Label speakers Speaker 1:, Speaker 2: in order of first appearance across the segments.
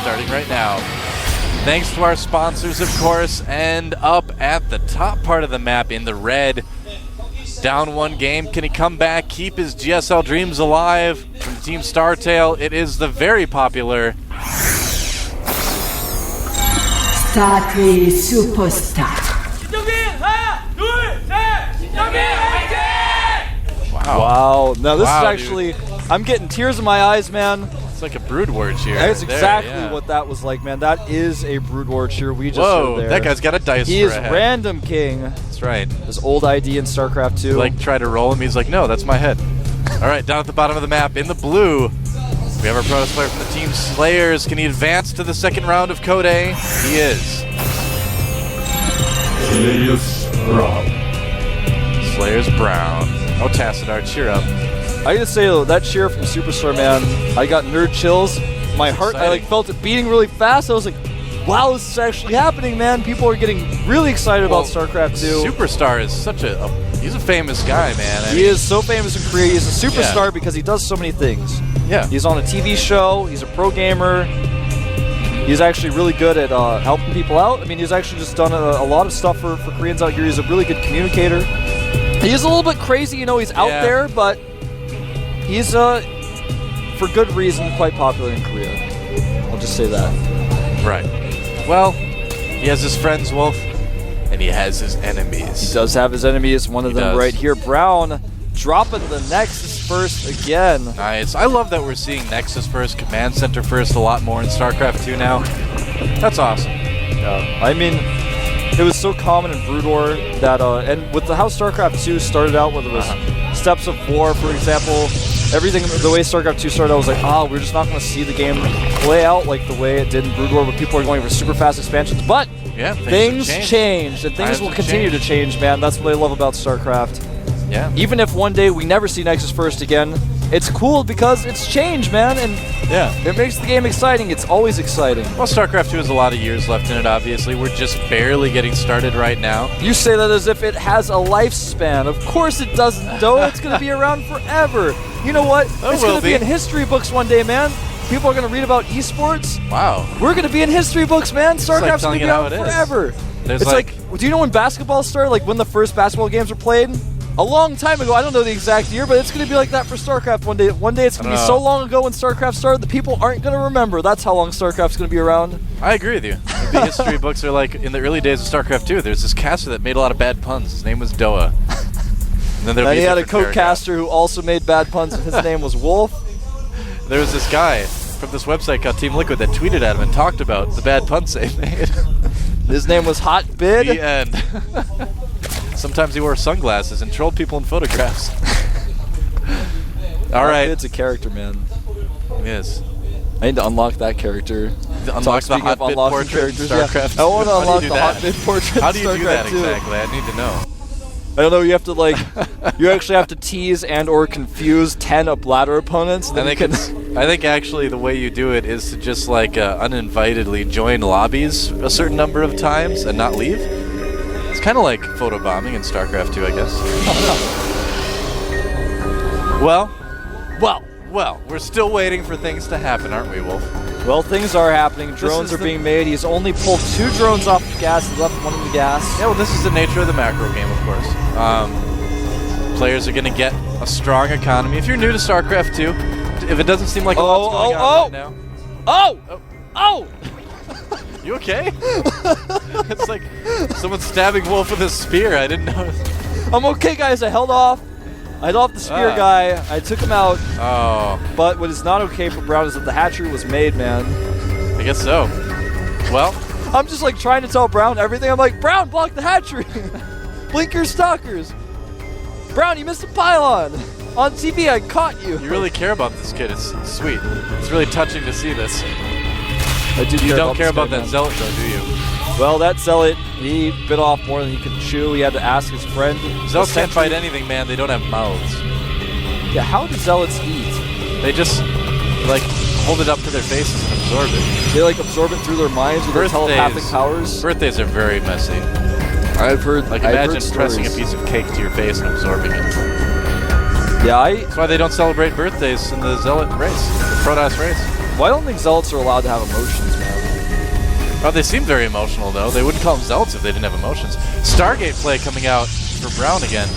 Speaker 1: starting right now. Thanks to our sponsors, of course, and up at the top part of the map in the red. Down one game. Can he come back, keep his GSL dreams alive? From Team Startail, it is the very popular
Speaker 2: Starcraft Superstar.
Speaker 3: Wow. Now this is actually, dude. I'm getting tears in my eyes, man.
Speaker 1: It's like a Brood War cheer.
Speaker 3: That's exactly what that was like, man. That is a Brood War cheer we just heard there.
Speaker 1: That guy's got a dice
Speaker 3: He
Speaker 1: for
Speaker 3: is
Speaker 1: a head.
Speaker 3: Random King.
Speaker 1: That's right.
Speaker 3: His old ID in StarCraft 2.
Speaker 1: Like, try to roll him. He's like, no, that's my head. All right, down at the bottom of the map in the blue, we have our Protoss player from the Team Slayers. Can he advance to the second round of Code A? He is. Slayers Brown. Oh, Tassadar, cheer up.
Speaker 3: I gotta say though, that cheer from Superstar, man, I got nerd chills. My heart, I like felt it beating really fast. I was like, wow, this is actually happening, man. People are getting really excited about StarCraft 2.
Speaker 1: Superstar is such he's a famous guy, man.
Speaker 3: He is so famous in Korea. He's a superstar because he does so many things.
Speaker 1: Yeah.
Speaker 3: He's on a TV show. He's a pro gamer. He's actually really good at helping people out. I mean, he's actually just done a lot of stuff for Koreans out here. He's a really good communicator. He's a little bit crazy, you know, he's out there, but he's, for good reason, quite popular in Korea. I'll just say that.
Speaker 1: Right. Well, he has his friends, Wolf, and he has his enemies.
Speaker 3: He does have his enemies. One of them right here. Brown dropping the Nexus first again.
Speaker 1: Nice. I love that we're seeing Nexus first, Command Center first a lot more in StarCraft 2 now. That's awesome.
Speaker 3: Yeah. I mean, it was so common in Brood War that, and with how StarCraft 2 started out, whether it was Steps of War, for example, everything, the way StarCraft 2 started out was like, we're just not going to see the game play out like the way it did in Brood War, but people are going for super fast expansions. But things changed, and things will continue to change, man. That's what I love about StarCraft.
Speaker 1: Yeah.
Speaker 3: Even if one day we never see Nexus first again, it's cool because it's changed, man, and it makes the game exciting. It's always exciting.
Speaker 1: Well, StarCraft 2 has a lot of years left in it, obviously. We're just barely getting started right now.
Speaker 3: You say that as if it has a lifespan. Of course it doesn't, though. It's going to be around forever. You know what? It's going to be in history books one day, man. People are going to read about esports.
Speaker 1: Wow.
Speaker 3: We're going to be in history books, man. StarCraft's going to be out forever. It's like, do you know when basketball started? Like when the first basketball games were played? A long time ago. I don't know the exact year, but it's going to be like that for StarCraft one day. One day it's going to be so long ago when StarCraft started, the people aren't going to remember. That's how long StarCraft's going to be around.
Speaker 1: I agree with you. The history books are like, in the early days of StarCraft 2, there's this caster that made a lot of bad puns. His name was Doa. And then
Speaker 3: he had a co-caster who also made bad puns, and his name was Wolf.
Speaker 1: There was this guy from this website called Team Liquid that tweeted at him and talked about the bad puns they made.
Speaker 3: His name was Hot Bid.
Speaker 1: The end. Sometimes he wore sunglasses and trolled people in photographs. All right.
Speaker 3: It's a character, man.
Speaker 1: It is.
Speaker 3: I need to unlock that character.
Speaker 1: Unlock the hot bit portrait in StarCraft.
Speaker 3: I want to unlock the hot bit portrait.
Speaker 1: How do you do that exactly? I need to know.
Speaker 3: I don't know. You have to you actually have to tease and or confuse 10 ladder opponents.
Speaker 1: I think actually the way you do it is to just uninvitedly join lobbies a certain number of times and not leave. It's kind of like photobombing in StarCraft 2, I guess. Well, we're still waiting for things to happen, aren't we, Wolf?
Speaker 3: Well, things are happening. Drones are being made. He's only pulled 2 drones off the gas. He left one in the gas.
Speaker 1: Yeah, well, this is the nature of the macro game, of course. Players are going to get a strong economy. If you're new to StarCraft 2, if it doesn't seem like a lot's going on right now. You okay? It's like someone's stabbing Wolf with a spear. I didn't know.
Speaker 3: I'm okay, guys. I held off. I held off the spear guy. I took him out.
Speaker 1: Oh.
Speaker 3: But what is not okay for Brown is that the hatchery was made, man.
Speaker 1: I guess so. Well,
Speaker 3: I'm just trying to tell Brown everything. I'm like, Brown, block the hatchery. Blink your stalkers. Brown, you missed a pylon. On TV, I caught you.
Speaker 1: You really care about this kid. It's sweet. It's really touching to see this. You don't care about that zealot, though, do you?
Speaker 3: Well, that zealot, he bit off more than he could chew. He had to ask his friend.
Speaker 1: Zealots can't fight anything, man. They don't have mouths.
Speaker 3: Yeah, how do zealots eat?
Speaker 1: They just, hold it up to their faces and absorb it.
Speaker 3: They, absorb it through their minds with their telepathic powers?
Speaker 1: Birthdays are very messy.
Speaker 3: I've heard
Speaker 1: imagine pressing a piece of cake to your face and absorbing it.
Speaker 3: Yeah,
Speaker 1: That's why they don't celebrate birthdays in the zealot race, the Protoss race.
Speaker 3: Well, I don't think zealots are allowed to have emotions,
Speaker 1: Oh, they seem very emotional, though. They wouldn't call them Zealots if they didn't have emotions. Stargate play coming out for Brown again.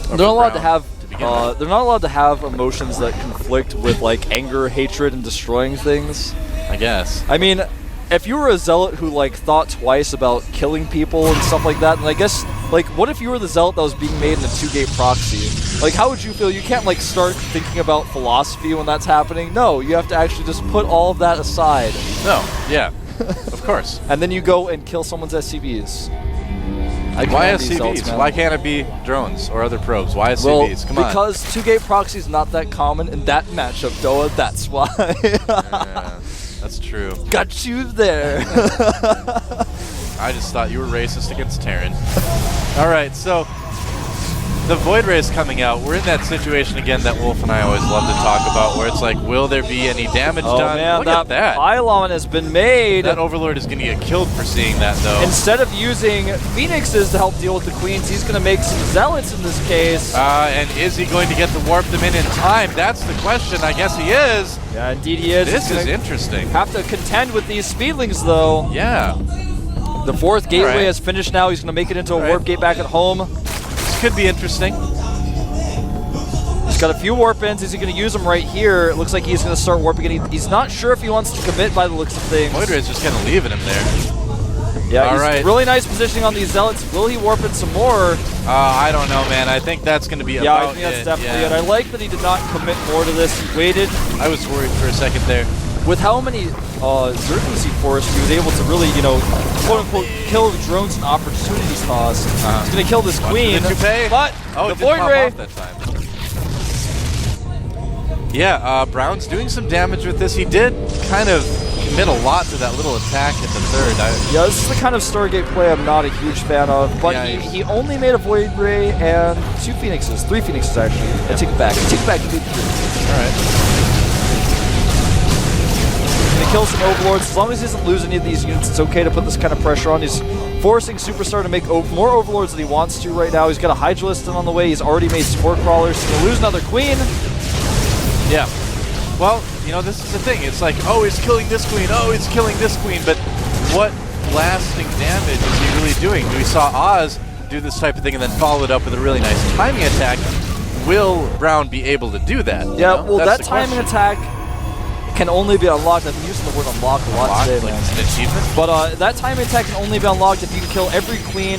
Speaker 3: They're not allowed to have. They're not allowed to have emotions that conflict with like anger, hatred, and destroying things.
Speaker 1: I guess.
Speaker 3: I mean, if you were a Zealot who like thought twice about killing people and stuff like that, and I guess like, what if you were the Zealot that was being made in a 2-gate proxy? Like, how would you feel? You can't like start thinking about philosophy when that's happening. No, you have to actually just put all of that aside.
Speaker 1: No, yeah, of course.
Speaker 3: And then you go and kill someone's SCVs.
Speaker 1: Why SCVs? Why can't it be drones or other probes? Why SCVs?
Speaker 3: Well,
Speaker 1: Come on.
Speaker 3: because 2-gate proxy is not that common in that matchup, Doa. That's why.
Speaker 1: Yeah, that's true.
Speaker 3: Got you there.
Speaker 1: I just thought you were racist against Terran. All right, so the Void Ray is coming out. We're in that situation again that Wolf and I always love to talk about, where it's like, will there be any damage done?
Speaker 3: Man,
Speaker 1: Look at that.
Speaker 3: pylon has been made.
Speaker 1: That Overlord is going to get killed for seeing that, though.
Speaker 3: Instead of using Phoenixes to help deal with the Queens, he's going to make some Zealots in this case.
Speaker 1: And is he going to get to warp them in time? That's the question. I guess he is.
Speaker 3: Yeah, indeed he is.
Speaker 1: This is interesting.
Speaker 3: Have to contend with these Speedlings, though.
Speaker 1: Yeah.
Speaker 3: The 4th gateway has finished now. He's going to make it into a warp gate back at home.
Speaker 1: This could be interesting.
Speaker 3: He's got a few warp ins. Is he going to use them right here? It looks like he's going to start warping it. He's not sure if he wants to commit by the looks of things.
Speaker 1: Void Ray's just kind of leaving him there.
Speaker 3: Yeah, he's really nice positioning on these Zealots. Will he warp it some more?
Speaker 1: I don't know, man. I think that's going to be about
Speaker 3: I think that's definitely it. I like that he did not commit more to this. He waited.
Speaker 1: I was worried for a second there.
Speaker 3: With how many Zerglings he forced, he was able to really, you know, quote-unquote, kill the drones and opportunities cost. He's going to kill this Queen. But the Void Ray...
Speaker 1: That time. Yeah, Brown's doing some damage with this. He did kind of commit a lot to that little attack at the 3rd.
Speaker 3: Yeah, this is the kind of Stargate play I'm not a huge fan of. But yeah, he only made a Void Ray and 2 Phoenixes. 3 Phoenixes, actually. Yep. I take it back. He did 3.
Speaker 1: All right.
Speaker 3: Gonna kill some Overlords. As long as he doesn't lose any of these units, it's okay to put this kind of pressure on. He's forcing Superstar to make more Overlords than he wants to right now. He's got a Hydraliston on the way. He's already made Spore Crawlers. He's gonna lose another Queen.
Speaker 1: Yeah. Well, you know, this is the thing. It's like, oh, he's killing this Queen. Oh, he's killing this Queen. But what lasting damage is he really doing? We saw Oz do this type of thing and then follow it up with a really nice timing attack. Will Brown be able to do that?
Speaker 3: Yeah, well, that timing attack can only be unlocked. I've been using the word unlock a lot today, man.
Speaker 1: It's an achievement?
Speaker 3: But that timing attack can only be unlocked if you can kill every Queen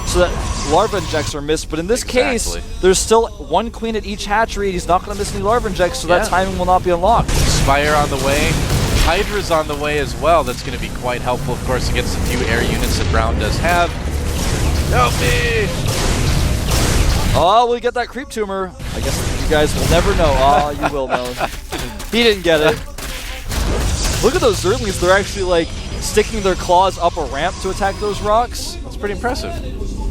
Speaker 3: so that larva injects are missed. But in this case, there's still 1 Queen at each hatchery. He's not going to miss any larva injects, so that timing will not be unlocked.
Speaker 1: Spire on the way. Hydra's on the way as well. That's going to be quite helpful, of course, against a few air units that Brown does have. Help me!
Speaker 3: Oh, we get that creep tumor. I guess you guys will never know. Oh, you will know. He didn't get it. Look at those Zerglings. They're actually like sticking their claws up a ramp to attack those rocks.
Speaker 1: That's pretty impressive.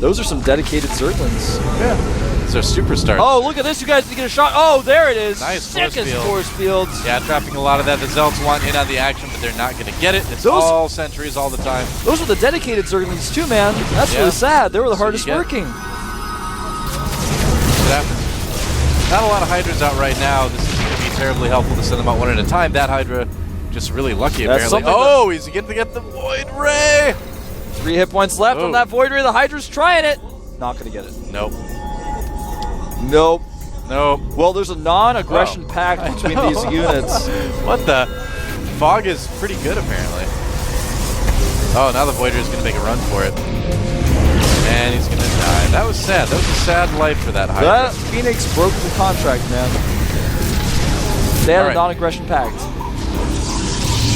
Speaker 3: Those are some dedicated Zerglings.
Speaker 1: Yeah. These are superstars.
Speaker 3: Oh, look at this. You guys need to get a shot. Oh, there it is.
Speaker 1: Nice
Speaker 3: force fields.
Speaker 1: Yeah, trapping a lot of that. The Zealots want in on the action, but they're not going to get it. It's all sentries all the time.
Speaker 3: Those were the dedicated Zerglings too, man. That's really sad. They were the hardest working.
Speaker 1: Not a lot of Hydras out right now. This is going to be terribly helpful to send them out one at a time. That Hydra just really lucky, apparently. Oh, he's going to get the Void Ray!
Speaker 3: 3 hit points left on that Void Ray. The Hydra's trying it. Not going to get it.
Speaker 1: Nope.
Speaker 3: Nope.
Speaker 1: Nope.
Speaker 3: Well, there's a non-aggression pact between these units.
Speaker 1: What the? Fog is pretty good, apparently. Oh, now the Void Ray is going to make a run for it. And he's going to die. That was sad. That was a sad life for that Hydra.
Speaker 3: That Phoenix broke the contract, man. They had a non-aggression pact.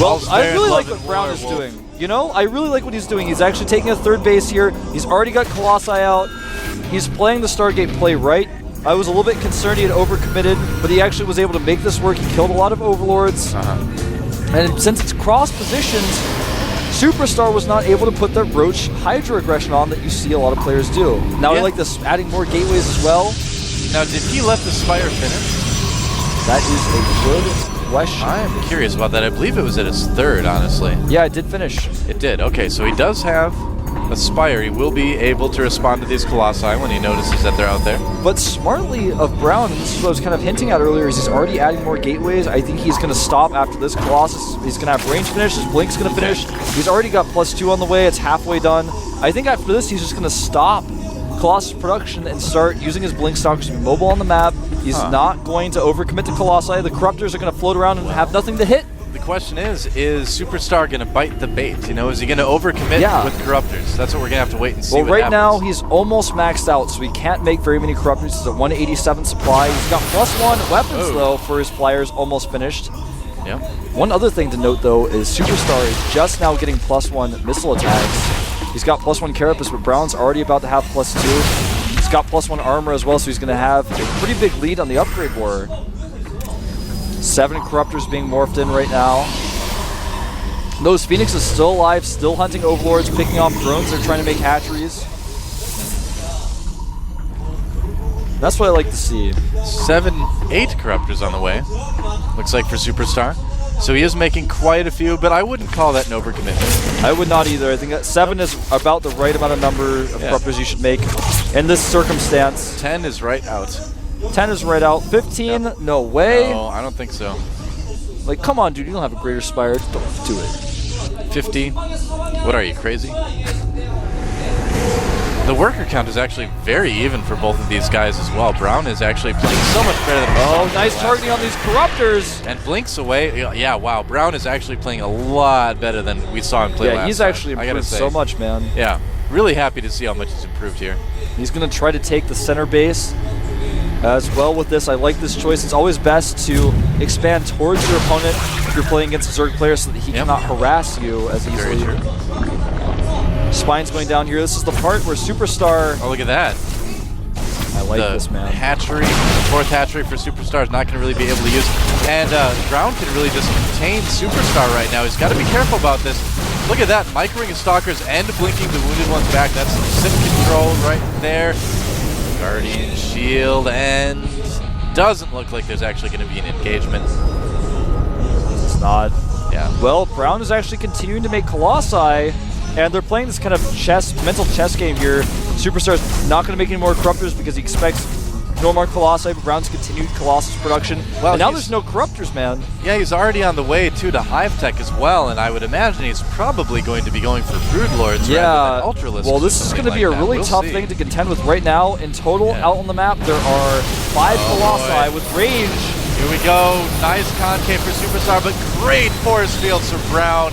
Speaker 3: Well, I really like what Brown is doing. You know, I really like what he's doing. He's actually taking a 3rd base here. He's already got Colossi out. He's playing the Stargate play right. I was a little bit concerned he had overcommitted, but he actually was able to make this work. He killed a lot of Overlords. And since it's cross-positioned, Superstar was not able to put that Roach Hydra aggression on that you see a lot of players do. Now I like this, adding more gateways as well.
Speaker 1: Now, did he let the Spire finish?
Speaker 3: That is a good question.
Speaker 1: I'm curious about that. I believe it was at his 3rd, honestly.
Speaker 3: Yeah, it did finish.
Speaker 1: It did. Okay, so he does have Aspire, he will be able to respond to these Colossi when he notices that they're out there.
Speaker 3: But smartly of Brown, and this is what I was kind of hinting at earlier, is he's already adding more gateways. I think he's going to stop after this Colossus. He's going to have range finish. His Blink's going to finish. He's already got +2 on the way. It's halfway done. I think after this, he's just going to stop Colossus production and start using his Blink Stalkers to be mobile on the map. He's not going to overcommit to Colossi. The Corruptors are going to float around and have nothing to hit.
Speaker 1: The question is Superstar going to bite the bait? You know, is he going to overcommit with Corruptors? That's what we're going to have to wait and see.
Speaker 3: Well,
Speaker 1: what
Speaker 3: right
Speaker 1: happens.
Speaker 3: now he's almost maxed out, so he can't make very many Corruptors. He's at 187 supply. He's got +1 weapons though for his flyers, almost finished.
Speaker 1: Yeah.
Speaker 3: One other thing to note though is Superstar is just now getting +1 missile attacks. He's got +1 Carapace, but Brown's already about to have +2. He's got +1 armor as well, so he's going to have a pretty big lead on the upgrade war. 7 Corruptors being morphed in right now. Those Phoenix is still alive, still hunting Overlords, picking off drones. They're trying to make hatcheries. That's what I like to see.
Speaker 1: 8 Corruptors on the way. Looks like for Superstar. So he is making quite a few, but I wouldn't call that an overcommitment.
Speaker 3: I would not either. I think that 7 is about the right amount of number of Corruptors you should make in this circumstance.
Speaker 1: 10 is right out.
Speaker 3: 10 is right out. 15, no way.
Speaker 1: No, I don't think so.
Speaker 3: Like, come on, dude. You don't have a Greater Spire. Don't do it.
Speaker 1: 50. What are you, crazy? The worker count is actually very even for both of these guys as well. Brown is actually playing so much better than
Speaker 3: Nice targeting on these Corruptors.
Speaker 1: And Blink's away. Yeah, wow. Brown is actually playing a lot better than we saw him play last
Speaker 3: Yeah, he's
Speaker 1: time.
Speaker 3: actually improved so much, man.
Speaker 1: Yeah, really happy to see how much he's improved here.
Speaker 3: He's going to try to take the center base as well with this. I like this choice. It's always best to expand towards your opponent if you're playing against a Zerg player so that he cannot harass you as easily.
Speaker 1: Very true.
Speaker 3: Spine's going down here. This is the part where Superstar...
Speaker 1: Oh, look at that.
Speaker 3: I like this, man.
Speaker 1: Hatchery, the 4th hatchery for Superstar is not going to really be able to use. And Brown can really just contain Superstar right now. He's got to be careful about this. Look at that, microing his Stalkers and blinking the wounded ones back. That's some sim control right there. Guardian Shield, and doesn't look like there's actually going to be an engagement.
Speaker 3: It's not.
Speaker 1: Yeah.
Speaker 3: Well, Brown is actually continuing to make Colossi, and they're playing this kind of mental chess game here. Superstar's not going to make any more Corruptors because he expects no more Colossi, but Brown's continued Colossus production. Well, and now there's no Corruptors, man.
Speaker 1: Yeah, he's already on the way, too, to Hive Tech as well, and I would imagine he's probably going to be going for Broodlords rather than Ultralisks.
Speaker 3: Well, this is going to be a really tough thing to contend with right now. In total, out on the map, there are 5 Colossi with range.
Speaker 1: Here we go. Nice concave for Superstar, but great force fields for Brown.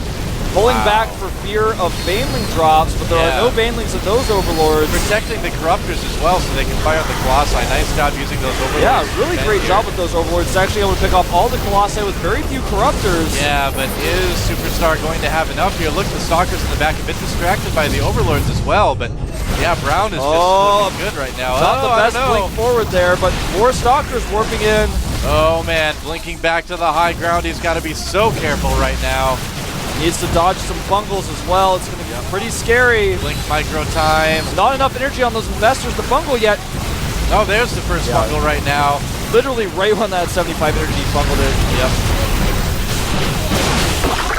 Speaker 3: Pulling back for fear of Baneling drops, but there are no Banelings of those Overlords.
Speaker 1: Protecting the Corruptors as well so they can fire the Colossi. Nice job using those Overlords.
Speaker 3: Yeah, really great job with those Overlords. It's actually able to pick off all the Colossi with very few Corruptors.
Speaker 1: Yeah, but is Superstar going to have enough here? Look, the Stalkers in the back a bit distracted by the Overlords as well, but yeah, Brown is just looking good right now.
Speaker 3: Not the best blink forward there, but 4 Stalkers warping in.
Speaker 1: Oh man, blinking back to the high ground. He's got to be so careful right now.
Speaker 3: Needs to dodge some fungals as well. It's going to be pretty scary.
Speaker 1: Blink micro time.
Speaker 3: Not enough energy on those investors to fungal yet.
Speaker 1: Oh, there's the first fungal right now.
Speaker 3: Literally right when that 75 energy fungaled it. Yep.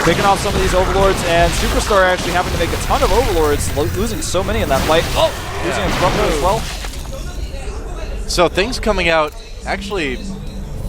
Speaker 3: Picking off some of these Overlords, and Superstar actually having to make a ton of Overlords, losing so many in that fight. Oh, losing a Corruptor as well.
Speaker 1: So things coming out actually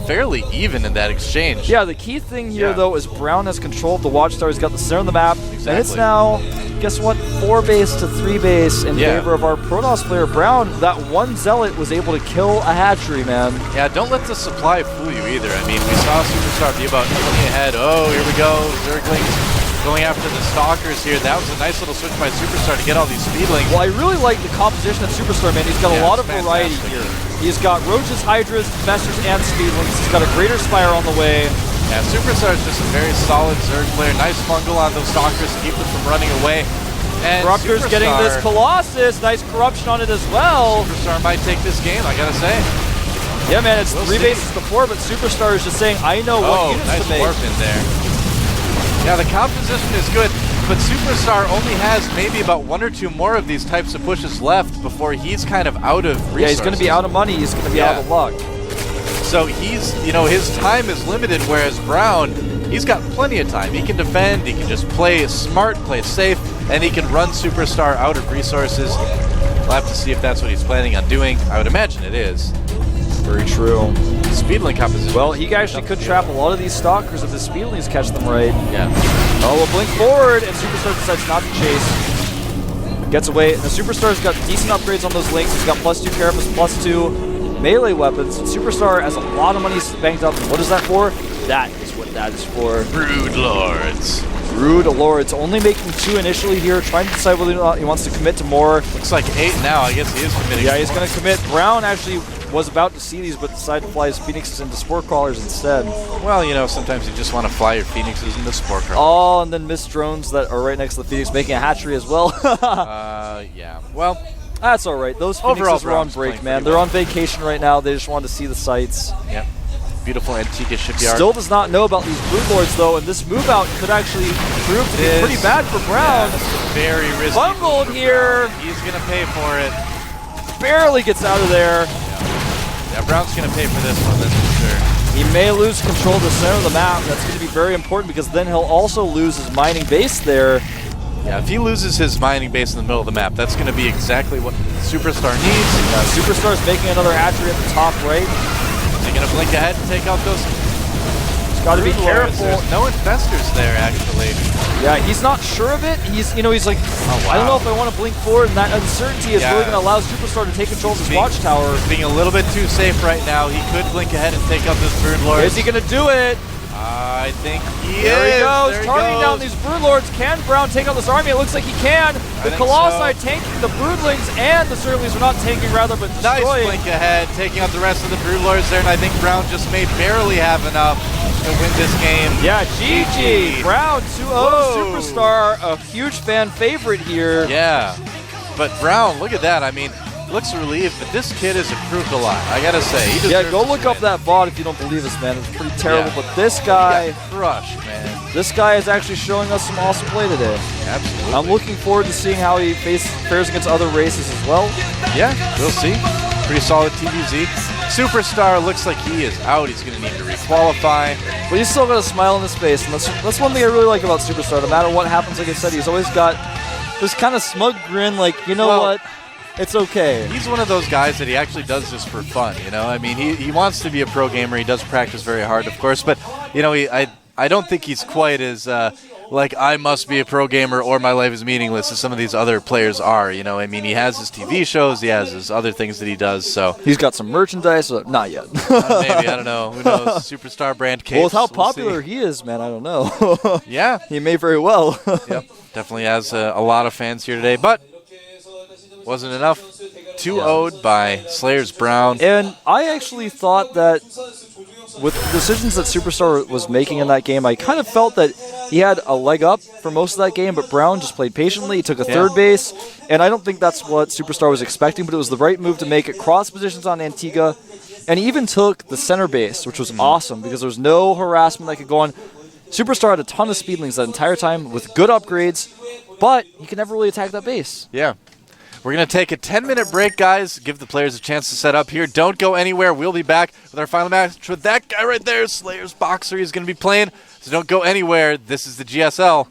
Speaker 1: fairly even in that exchange.
Speaker 3: Yeah, the key thing here, though, is Brown has control of the Watchtower. He's got the center of the map.
Speaker 1: Exactly.
Speaker 3: And it's now, guess what, 4 base to 3 base in favor of our Protoss player, Brown. That one Zealot was able to kill a hatchery, man.
Speaker 1: Yeah, don't let the supply fool you either. I mean, we saw Superstar be about 20 ahead. Oh, here we go. Zerglings going after the Stalkers here. That was a nice little switch by Superstar to get all these Speedlings.
Speaker 3: Well, I really like the composition of Superstar, man. He's got a lot of variety here. He's got Roaches, Hydras, Investors, and Speedlings. He's got a Greater Spire on the way.
Speaker 1: Yeah, Superstar is just a very solid Zerg player. Nice fungal on those Stalkers to keep them from running away. And
Speaker 3: Corruptor's getting this Colossus. Nice corruption on it as well.
Speaker 1: Superstar might take this game, I gotta say.
Speaker 3: Yeah, man, it's 3 bases to 4, but Superstar is just saying, I know what units to make.
Speaker 1: Warp in there. Yeah, the composition is good, but Superstar only has maybe about 1 or 2 more of these types of pushes left before he's kind of out of resources.
Speaker 3: Yeah, he's going to be out of money. He's going to be out of luck.
Speaker 1: So he's, his time is limited, whereas Brown, he's got plenty of time. He can defend, he can just play smart, play safe, and he can run Superstar out of resources. We'll have to see if that's what he's planning on doing. I would imagine it is.
Speaker 3: Very true.
Speaker 1: Speedling composition.
Speaker 3: Well, he actually could trap a lot of these stalkers if the speedlings catch them right.
Speaker 1: Yeah.
Speaker 3: Oh, a blink forward, and Superstar decides not to chase. Gets away, and the Superstar's got decent upgrades on those links. He's got +2 Carapace, +2 melee weapons. Superstar has a lot of money banked up. And what is that for? That is what that is for.
Speaker 1: Brood Lords.
Speaker 3: Brood Lords. Only making 2 initially here, trying to decide whether or not he wants to commit to more.
Speaker 1: Looks like 8 now. I guess he is committing.
Speaker 3: Yeah, he's going to commit. Brown actually was about to see these, but decided to fly his Phoenixes into Spore Crawlers instead.
Speaker 1: Well, you know, sometimes you just want to fly your Phoenixes into Spore Crawlers.
Speaker 3: Oh, and then missed drones that are right next to the Phoenix, making a hatchery as well.
Speaker 1: Yeah. Well,
Speaker 3: that's all right. Those Phoenixes are on break, man. They're on vacation right now. They just wanted to see the sights.
Speaker 1: Yep. Beautiful Antigua shipyard.
Speaker 3: Still does not know about these Brood Lords, though, and this move out could actually prove to be pretty bad for Brown.
Speaker 1: Yeah, very risky.
Speaker 3: Bungled here.
Speaker 1: He's going to pay for it.
Speaker 3: Barely gets out of there.
Speaker 1: Yeah, Brown's going to pay for this one, that's for sure.
Speaker 3: He may lose control of the center of the map. That's going to be very important because then he'll also lose his mining base there.
Speaker 1: Yeah, if he loses his mining base in the middle of the map, that's going to be exactly what Superstar needs.
Speaker 3: Yeah, Superstar's making another hatchery at the top right.
Speaker 1: He's going to blink ahead and take out those.
Speaker 3: He's got to be careful.
Speaker 1: There's no infestors there, actually.
Speaker 3: Yeah, he's not sure of it. He's like,
Speaker 1: oh, wow.
Speaker 3: I don't know if I want to blink forward, and that uncertainty is really going to allow Superstar to take control of his watchtower.
Speaker 1: Being a little bit too safe right now. He could blink ahead and take out this Brood Lord.
Speaker 3: Is he going to do it?
Speaker 1: I think he
Speaker 3: There
Speaker 1: is.
Speaker 3: He goes,
Speaker 1: there he
Speaker 3: targeting
Speaker 1: goes.
Speaker 3: down these Brood Lords. Can Brown take out this army? It looks like he can. The Colossi tanking the Broodlings, and the Surleys are not tanking, rather, but destroying.
Speaker 1: Nice blink ahead, taking out the rest of the Brood Lords there, and I think Brown just may barely have enough to win this game.
Speaker 3: Yeah, GG. Brown 2-0 Superstar, a huge fan favorite here.
Speaker 1: Yeah, but Brown, look at that. I mean, looks relieved, but this kid has improved a lot. I gotta say, he
Speaker 3: yeah, go look up that VOD if you don't believe us, man. It's pretty terrible, but this guy,
Speaker 1: crushed, man.
Speaker 3: This guy is actually showing us some awesome play today.
Speaker 1: Absolutely.
Speaker 3: I'm looking forward to seeing how he fares against other races as well.
Speaker 1: Yeah, we'll see. Pretty solid TVZ. Superstar looks like he is out. He's gonna need to requalify.
Speaker 3: But he's still got a smile on his face, and that's one thing I really like about Superstar. No matter what happens, like I said, he's always got this kind of smug grin, like, you know what? It's okay.
Speaker 1: He's one of those guys that he actually does this for fun, you know? I mean, he wants to be a pro gamer. He does practice very hard, of course, but, you know, I don't think he's quite as, like, I must be a pro gamer or my life is meaningless as some of these other players are, you know? I mean, he has his TV shows, he has his other things that he does, so.
Speaker 3: He's got some merchandise, not yet.
Speaker 1: Maybe, I don't know. Who knows? Superstar brand case.
Speaker 3: Well, with how popular he is, man, I don't know.
Speaker 1: Yeah.
Speaker 3: He may very well.
Speaker 1: Yep, definitely has a lot of fans here today, but wasn't enough. 2-0'd by Slayers Brown.
Speaker 3: And I actually thought that with the decisions that Superstar was making in that game, I kind of felt that he had a leg up for most of that game, but Brown just played patiently. He took a third base, and I don't think that's what Superstar was expecting, but it was the right move to make it. Cross positions on Antigua, and he even took the center base, which was awesome because there was no harassment that could go on. Superstar had a ton of speedlings that entire time with good upgrades, but he could never really attack that base.
Speaker 1: Yeah. We're going to take a 10-minute break, guys. Give the players a chance to set up here. Don't go anywhere. We'll be back with our final match with that guy right there. Slayers Boxer. He's going to be playing. So don't go anywhere. This is the GSL.